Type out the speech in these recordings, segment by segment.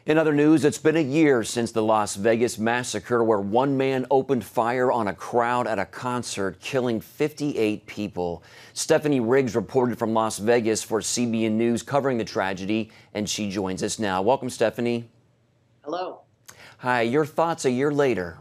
In other news, it's been a year since the Las Vegas massacre, where one man opened fire on a crowd at a concert, killing 58 people. Stephanie Riggs reported from Las Vegas for CBN News covering the tragedy, and she joins us now. Welcome, Stephanie. Hello. Hi, your thoughts a year later?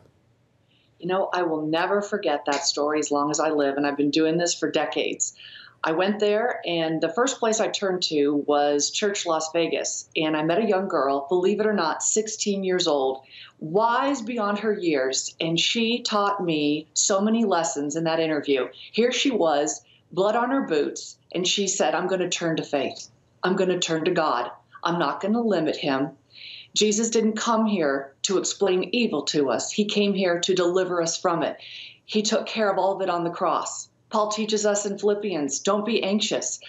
You know, I will never forget that story as long as I live, and I've been doing this for decades. I went there, and the first place I turned to was Church Las Vegas, and I met a young girl, believe it or not, 16 years old, wise beyond her years, and she taught me so many lessons in that interview. Here she was, blood on her boots, and she said, I'm going to turn to faith. I'm going to turn to God. I'm not going to limit him. Jesus didn't come here to explain evil to us. He came here to deliver us from it. He took care of all of it on the cross. Paul teaches us in Philippians, don't be anxious.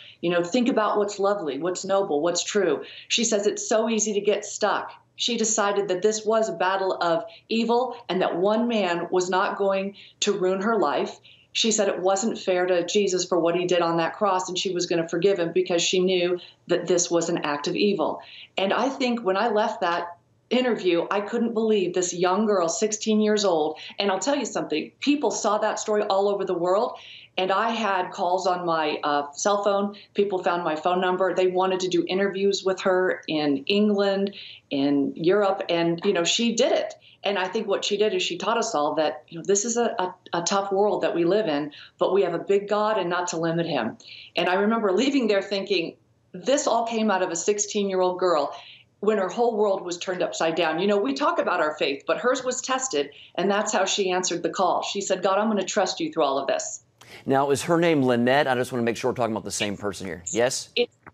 Think about what's lovely, what's noble, what's true. She says it's so easy to get stuck. She decided that this was a battle of evil and that one man was not going to ruin her life. She said it wasn't fair to Jesus for what he did on that cross, and she was going to forgive him because she knew that this was an act of evil. And I think when I left that interview, I couldn't believe this young girl, 16 years old. And I'll tell you something, people saw that story all over the world. And I had calls on my cell phone. People found my phone number. They wanted to do interviews with her in England, in Europe, and she did it. And I think what she did is she taught us all that this is a tough world that we live in, but we have a big God and not to limit him. And I remember leaving there thinking, this all came out of a 16-year-old girl when her whole world was turned upside down. We talk about our faith, but hers was tested, and that's how she answered the call. She said, God, I'm going to trust you through all of this. Now, is her name Lynette? I just want to make sure we're talking about the same person here. Yes?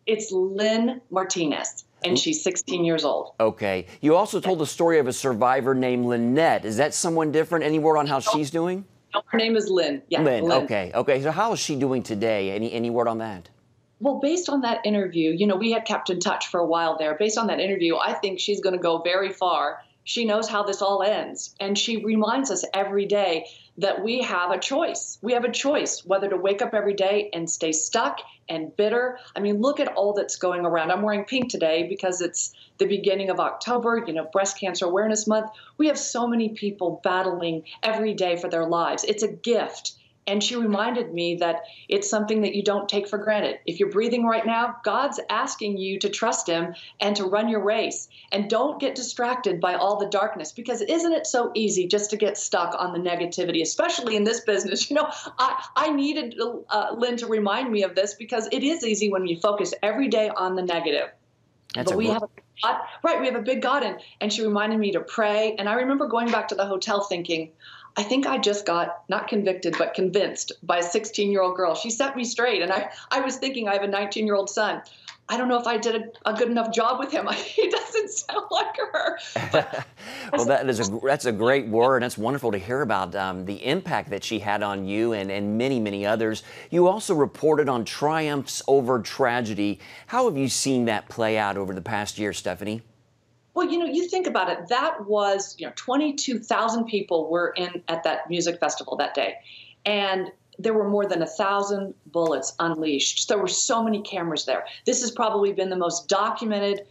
It's Lynn Martinez, and she's 16 years old. Okay. You also told the story of a survivor named Lynette. Is that someone different? Any word on how she's doing? No, her name is Lynn. Yeah, Lynn. Okay. Okay. So how is she doing today? Any word on that? Well, based on that interview, we had kept in touch for a while there. Based on that interview, I think she's going to go very far. She knows how this all ends. And she reminds us every day that we have a choice. We have a choice whether to wake up every day and stay stuck and bitter. I mean, look at all that's going around. I'm wearing pink today because it's the beginning of October, Breast Cancer Awareness Month. We have so many people battling every day for their lives. It's a gift. And she reminded me that it's something that you don't take for granted. If you're breathing right now, God's asking you to trust him and to run your race. And don't get distracted by all the darkness, because isn't it so easy just to get stuck on the negativity, especially in this business? I needed Lynn to remind me of this, because it is easy when you focus every day on the negative. But we have a God, right? We have a big God, and she reminded me to pray. And I remember going back to the hotel thinking, I think I just got not convicted, but convinced by a 16-year-old girl. She set me straight. And I was thinking, I have a 19-year-old son. I don't know if I did a good enough job with him. He doesn't sound like her. Well, that's a great word. That's wonderful to hear about the impact that she had on you and many, many others. You also reported on triumphs over tragedy. How have you seen that play out over the past year, Stephanie? Well, you think about it. That was, 22,000 people were at that music festival that day. And there were more than 1,000 bullets unleashed. There were so many cameras there. This has probably been the most documented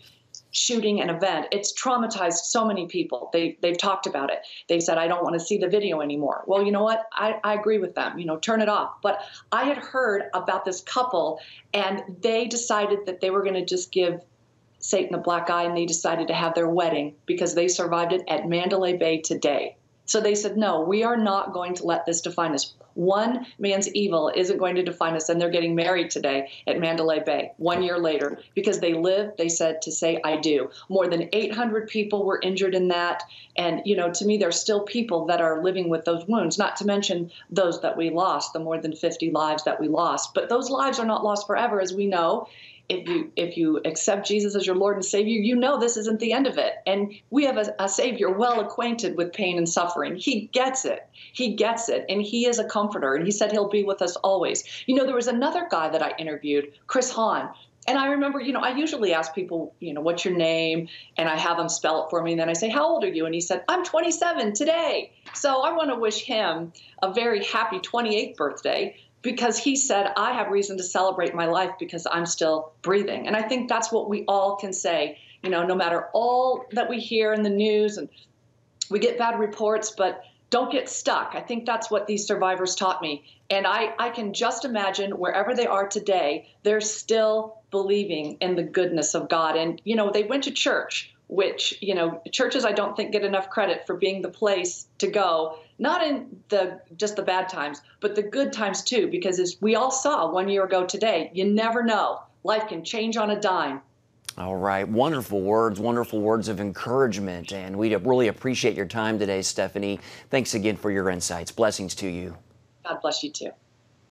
shooting and event. It's traumatized so many people. They've talked about it. They said, I don't want to see the video anymore. Well, you know what? I agree with them. Turn it off. But I had heard about this couple, and they decided that they were going to just give Satan a black eye, and they decided to have their wedding because they survived it at Mandalay Bay today. So they said, no, we are not going to let this define us. One man's evil isn't going to define us. And they're getting married today at Mandalay Bay 1 year later, because they lived, they said, to say, I do. More than 800 people were injured in that. And, to me, there's still people that are living with those wounds, not to mention those that we lost, the more than 50 lives that we lost. But those lives are not lost forever, as we know. If you accept Jesus as your Lord and Savior, this isn't the end of it. And we have a Savior well acquainted with pain and suffering. He gets it. He gets it. And he is a comforter. And he said he'll be with us always. There was another guy that I interviewed, Chris Hahn. And I remember, I usually ask people, what's your name? And I have them spell it for me. And then I say, how old are you? And he said, I'm 27 today. So I want to wish him a very happy 28th birthday, because he said, I have reason to celebrate my life because I'm still breathing. And I think that's what we all can say. no matter all that we hear in the news, and we get bad reports, but don't get stuck. I think that's what these survivors taught me. And I can just imagine wherever they are today, they're still believing in the goodness of God. And, they went to church, which, churches I don't think get enough credit for being the place to go, not in just the bad times, but the good times too, because as we all saw 1 year ago today, you never know. Life can change on a dime. All right. Wonderful words of encouragement. And we really appreciate your time today, Stephanie. Thanks again for your insights. Blessings to you. God bless you too.